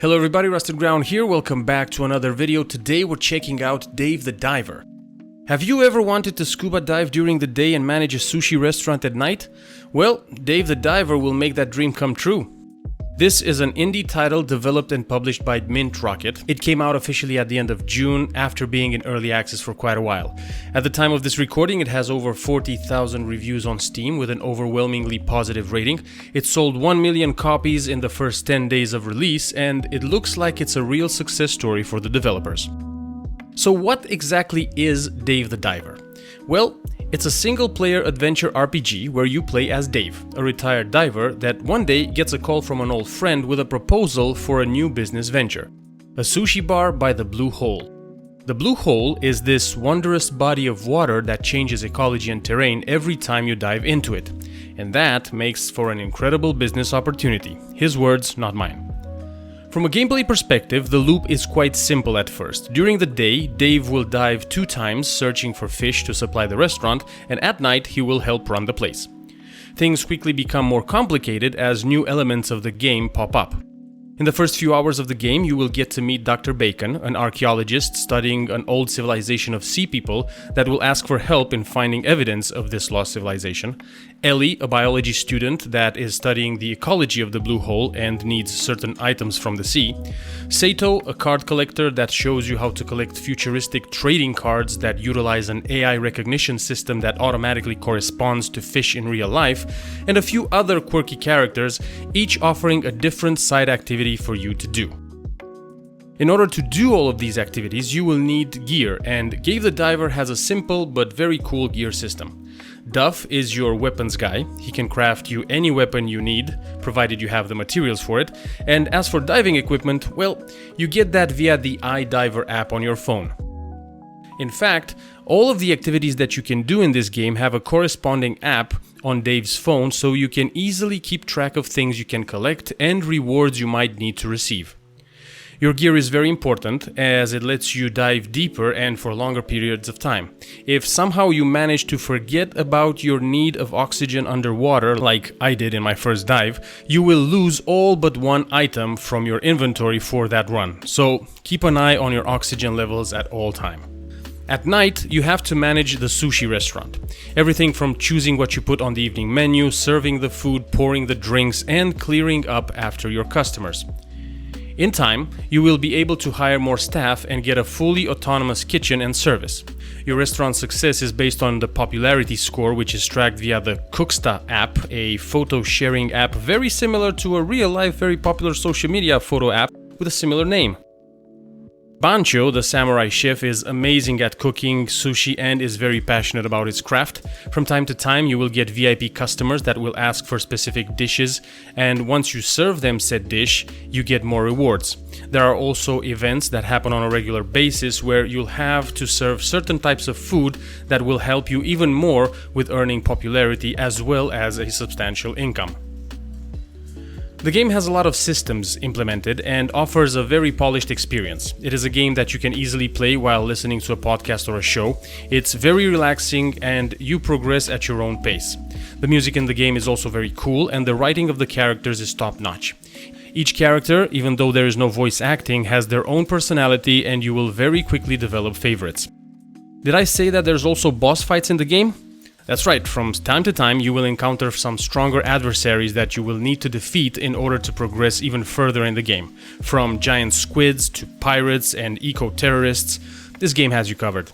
Hello everybody, Rusted Ground here, welcome back to another video. Today we're checking out Dave the Diver. Have you ever wanted to scuba dive during the day and manage a sushi restaurant at night? Well, Dave the Diver will make that dream come true. This is an indie title developed and published by Mint Rocket. It came out officially at the end of June after being in early access for quite a while. At the time of this recording, it has over 40,000 reviews on Steam with an overwhelmingly positive rating. It sold 1 million copies in the first 10 days of release, and it looks like it's a real success story for the developers. So what exactly is Dave the Diver? Well, it's a single-player adventure RPG where you play as Dave, a retired diver that one day gets a call from an old friend with a proposal for a new business venture, a sushi bar by the Blue Hole. The Blue Hole is this wondrous body of water that changes ecology and terrain every time you dive into it, and that makes for an incredible business opportunity. His words, not mine. From a gameplay perspective, the loop is quite simple at first. During the day, Dave will dive 2 times searching for fish to supply the restaurant, and at night he will help run the place. Things quickly become more complicated as new elements of the game pop up. In the first few hours of the game, you will get to meet Dr. Bacon, an archaeologist studying an old civilization of sea people that will ask for help in finding evidence of this lost civilization. Ellie, a biology student that is studying the ecology of the Blue Hole and needs certain items from the sea. Sato, a card collector that shows you how to collect futuristic trading cards that utilize an AI recognition system that automatically corresponds to fish in real life, and a few other quirky characters, each offering a different side activity for you to do. In order to do all of these activities, you will need gear, and Dave the Diver has a simple but very cool gear system. Duff is your weapons guy. He can craft you any weapon you need, provided you have the materials for it. And as for diving equipment, well, you get that via the iDiver app on your phone. In fact, all of the activities that you can do in this game have a corresponding app on Dave's phone, so you can easily keep track of things you can collect and rewards you might need to receive. Your gear is very important as it lets you dive deeper and for longer periods of time. If somehow you manage to forget about your need of oxygen underwater, like I did in my first dive, you will lose all but one item from your inventory for that run. So keep an eye on your oxygen levels at all time. At night, you have to manage the sushi restaurant. Everything from choosing what you put on the evening menu, serving the food, pouring the drinks, and clearing up after your customers. In time, you will be able to hire more staff and get a fully autonomous kitchen and service. Your restaurant's success is based on the popularity score, which is tracked via the Cooksta app, a photo sharing app very similar to a real-life, very popular social media photo app with a similar name. Bancho, the samurai chef, is amazing at cooking sushi and is very passionate about his craft. From time to time, you will get VIP customers that will ask for specific dishes, and once you serve them said dish, you get more rewards. There are also events that happen on a regular basis where you'll have to serve certain types of food that will help you even more with earning popularity as well as a substantial income. The game has a lot of systems implemented and offers a very polished experience. It is a game that you can easily play while listening to a podcast or a show. It's very relaxing and you progress at your own pace. The music in the game is also very cool and the writing of the characters is top-notch. Each character, even though there is no voice acting, has their own personality and you will very quickly develop favorites. Did I say that there's also boss fights in the game? That's right, from time to time you will encounter some stronger adversaries that you will need to defeat in order to progress even further in the game. From giant squids to pirates and eco-terrorists, this game has you covered.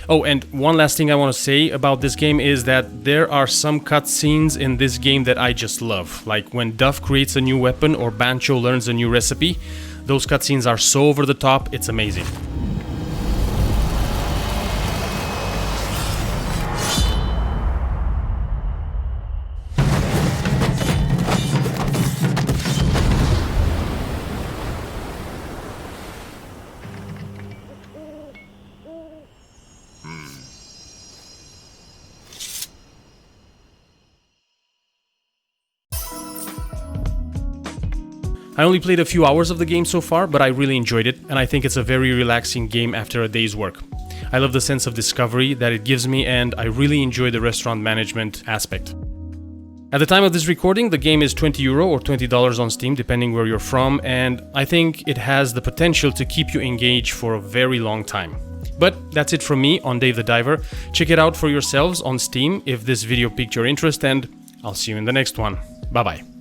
Oh, and one last thing I want to say about this game is that there are some cutscenes in this game that I just love. Like when Duff creates a new weapon or Bancho learns a new recipe. Those cutscenes are so over the top, it's amazing. I only played a few hours of the game so far, but I really enjoyed it, and I think it's a very relaxing game after a day's work. I love the sense of discovery that it gives me, and I really enjoy the restaurant management aspect. At the time of this recording, the game is €20 or $20 on Steam, depending where you're from, and I think it has the potential to keep you engaged for a very long time. But that's it from me on Dave the Diver. Check it out for yourselves on Steam if this video piqued your interest, and I'll see you in the next one. Bye bye.